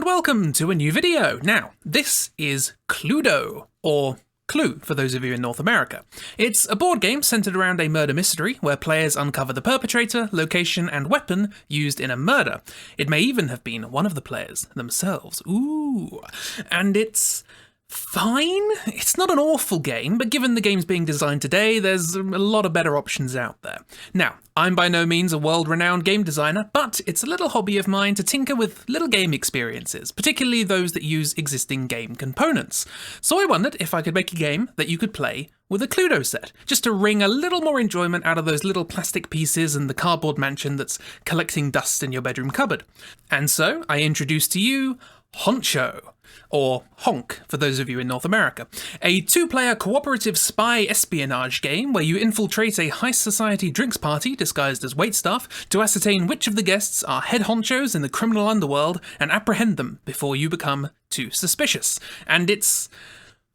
and welcome to a new video. Now, this is Cluedo, or Clue for those of you in North America. It's a board game centered around a murder mystery where players uncover the perpetrator, location, and weapon used in a murder. It may even have been one of the players themselves. Ooh. And it's fine. It's not an awful game, but given the game's being designed today, there's a lot of better options out there. Now, I'm by no means a world-renowned game designer, but it's a little hobby of mine to tinker with little game experiences, particularly those that use existing game components. So I wondered if I could make a game that you could play with a Cluedo set, just to wring a little more enjoyment out of those little plastic pieces and the cardboard mansion that's collecting dust in your bedroom cupboard. And so I introduced to you Honcho, or Honk for those of you in North America, a two-player cooperative spy espionage game where you infiltrate a high society drinks party disguised as waitstaff to ascertain which of the guests are head honchos in the criminal underworld and apprehend them before you become too suspicious. And it's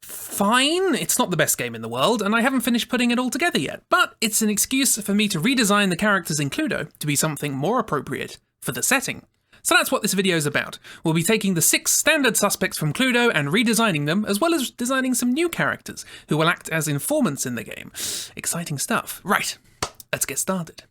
fine. It's not the best game in the world, and I haven't finished putting it all together yet, but it's an excuse for me to redesign the characters in Cluedo to be something more appropriate for the setting. So that's what this video is about. We'll be taking the 6 standard suspects from Cluedo and redesigning them, as well as designing some new characters who will act as informants in the game. Exciting stuff. Right, let's get started.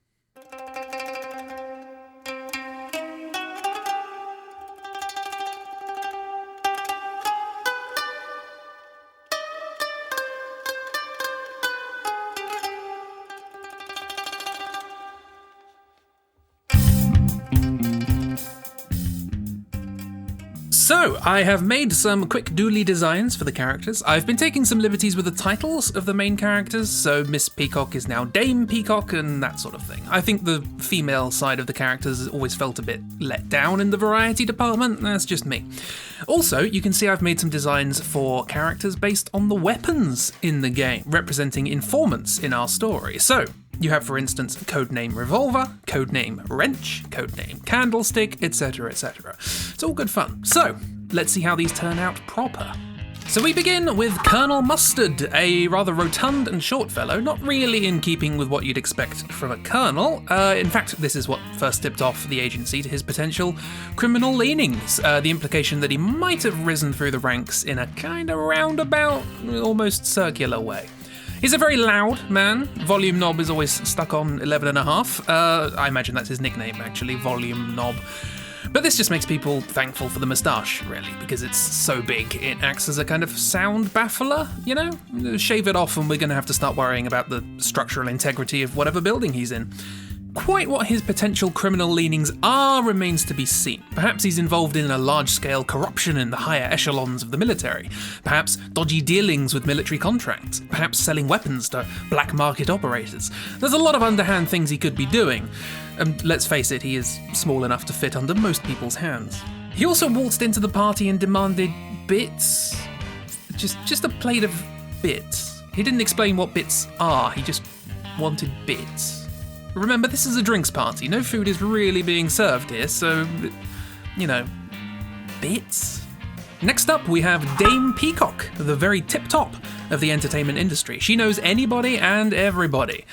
So, I have made some quick doodly designs for the characters. I've been taking some liberties with the titles of the main characters, so Miss Peacock is now Dame Peacock and that sort of thing. I think the female side of the characters has always felt a bit let down in the variety department. That's just me. Also, you can see I've made some designs for characters based on the weapons in the game, representing informants in our story. So, you have, for instance, codename Revolver, codename Wrench, codename Candlestick, etc, etc. It's all good fun. So, let's see how these turn out proper. So we begin with Colonel Mustard, a rather rotund and short fellow, not really in keeping with what you'd expect from a colonel. In fact, this is what first tipped off the agency to his potential criminal leanings, the implication that he might have risen through the ranks in a kind of roundabout, almost circular way. He's a very loud man. Volume knob is always stuck on 11.5. I imagine that's his nickname, actually, Volume Knob. But this just makes people thankful for the moustache, really, because it's so big, it acts as a kind of sound baffler, you know? Shave it off and we're going to have to start worrying about the structural integrity of whatever building he's in. Quite what his potential criminal leanings are remains to be seen. Perhaps he's involved in a large-scale corruption in the higher echelons of the military. Perhaps dodgy dealings with military contracts. Perhaps selling weapons to black market operators. There's a lot of underhand things he could be doing. And let's face it, he is small enough to fit under most people's hands. He also waltzed into the party and demanded bits. Just a plate of bits. He didn't explain what bits are, he just wanted bits. Remember, this is a drinks party. No food is really being served here, so, you know, bits. Next up, we have Dame Peacock, the very tip-top of the entertainment industry. She knows anybody and everybody.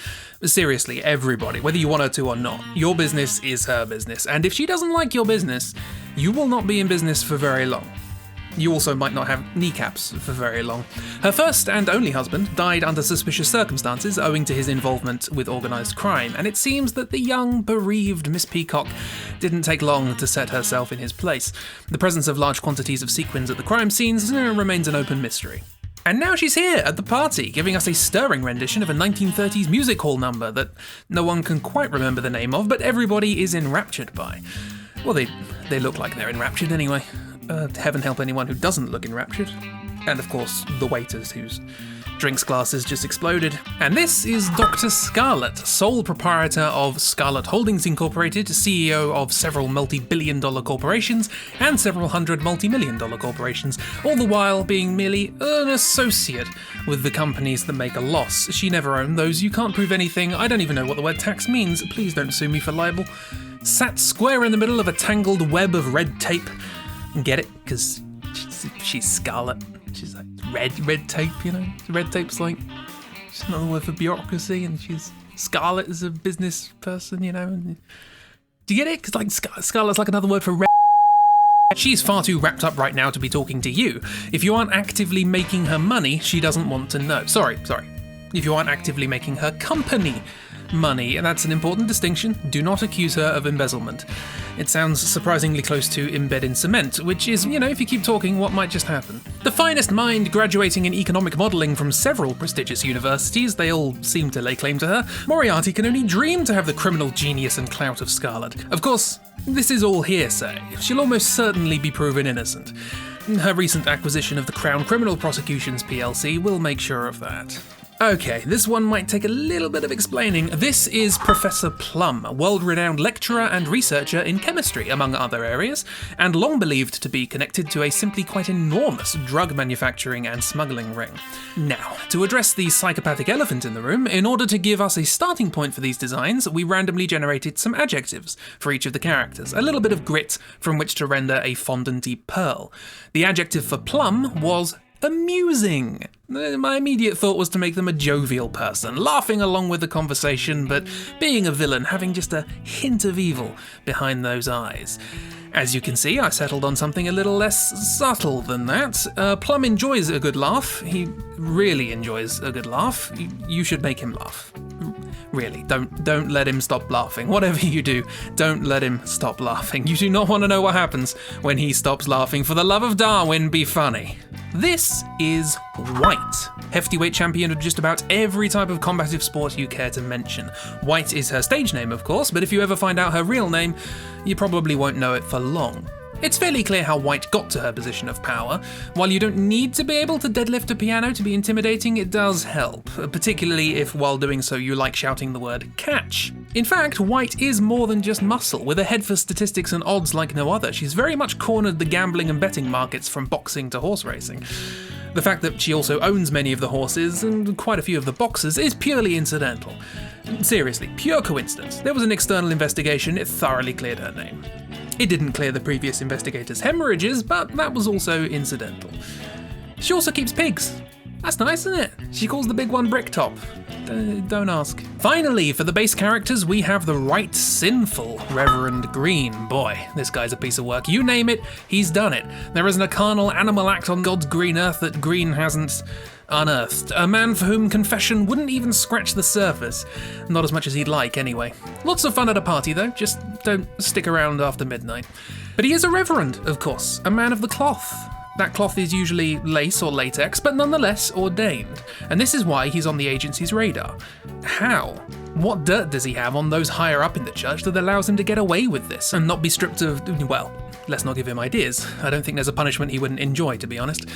Seriously, everybody, whether you want her to or not. Your business is her business, and if she doesn't like your business, you will not be in business for very long. You also might not have kneecaps for very long. Her first and only husband died under suspicious circumstances owing to his involvement with organised crime, and it seems that the young, bereaved Miss Peacock didn't take long to set herself in his place. The presence of large quantities of sequins at the crime scenes remains an open mystery. And now she's here at the party, giving us a stirring rendition of a 1930s music hall number that no one can quite remember the name of, but everybody is enraptured by. Well, they look like they're enraptured anyway. Heaven help anyone who doesn't look enraptured. And of course, the waiters whose drinks glasses just exploded. And this is Dr. Scarlett, sole proprietor of Scarlett Holdings Incorporated, CEO of several multi-billion-dollar corporations and several hundred multi-million-dollar corporations, all the while being merely an associate with the companies that make a loss. She never owned those, you can't prove anything, I don't even know what the word tax means, please don't sue me for libel. Sat square in the middle of a tangled web of red tape. Get it? Because she's Scarlett. She's like red tape, you know? Red tape's like just another word for bureaucracy, and she's Scarlett is a business person, you know? And, do you get it? Because like Scarlett's like another word for red. She's far too wrapped up right now to be talking to you. If you aren't actively making her money, she doesn't want to know. Sorry. If you aren't actively making her company money, and that's an important distinction. Do not accuse her of embezzlement. It sounds surprisingly close to embed in cement, which is, if you keep talking, what might just happen. The finest mind graduating in economic modelling from several prestigious universities, they all seem to lay claim to her. Moriarty can only dream to have the criminal genius and clout of Scarlett. Of course, this is all hearsay. She'll almost certainly be proven innocent. Her recent acquisition of the Crown Criminal Prosecutions plc will make sure of that. Okay, this one might take a little bit of explaining. This is Professor Plum, a world-renowned lecturer and researcher in chemistry, among other areas, and long believed to be connected to a simply quite enormous drug manufacturing and smuggling ring. Now, to address the psychopathic elephant in the room, in order to give us a starting point for these designs, we randomly generated some adjectives for each of the characters, a little bit of grit from which to render a fondanty pearl. The adjective for Plum was amusing. My immediate thought was to make them a jovial person, laughing along with the conversation, but being a villain, having just a hint of evil behind those eyes. As you can see, I settled on something a little less subtle than that. Plum enjoys a good laugh. He really enjoys a good laugh. You should make him laugh. Really, don't let him stop laughing. Whatever you do, don't let him stop laughing. You do not want to know what happens when he stops laughing. For the love of Darwin, be funny. This is White, heavyweight champion of just about every type of combative sport you care to mention. White is her stage name, of course, but if you ever find out her real name, you probably won't know it for long. It's fairly clear how White got to her position of power. While you don't need to be able to deadlift a piano to be intimidating, it does help, particularly if while doing so you like shouting the word catch. In fact, White is more than just muscle. With a head for statistics and odds like no other, she's very much cornered the gambling and betting markets from boxing to horse racing. The fact that she also owns many of the horses and quite a few of the boxers is purely incidental. Seriously, pure coincidence. There was an external investigation, it thoroughly cleared her name. It didn't clear the previous investigators' hemorrhages, but that was also incidental. She also keeps pigs. That's nice, isn't it? She calls the big one Bricktop. Don't ask. Finally, for the base characters, we have the right sinful Reverend Green. Boy, this guy's a piece of work. You name it, he's done it. There isn't a carnal animal act on God's green earth that Green hasn't unearthed. A man for whom confession wouldn't even scratch the surface. Not as much as he'd like, anyway. Lots of fun at a party, though. Just don't stick around after midnight. But he is a reverend, of course. A man of the cloth. That cloth is usually lace or latex, but nonetheless ordained. And this is why he's on the agency's radar. How? What dirt does he have on those higher up in the church that allows him to get away with this and not be stripped of, well, let's not give him ideas. I don't think there's a punishment he wouldn't enjoy, to be honest.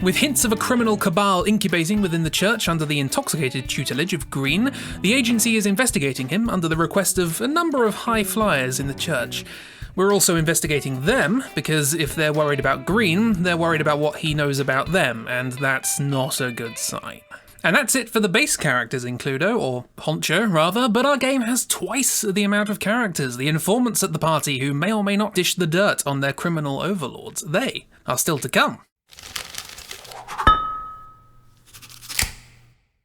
With hints of a criminal cabal incubating within the church under the intoxicated tutelage of Green, the agency is investigating him under the request of a number of high flyers in the church. We're also investigating them, because if they're worried about Green, they're worried about what he knows about them, and that's not a good sign. And that's it for the base characters in Cluedo, or Honcho rather, but our game has twice the amount of characters, the informants at the party who may or may not dish the dirt on their criminal overlords. They are still to come.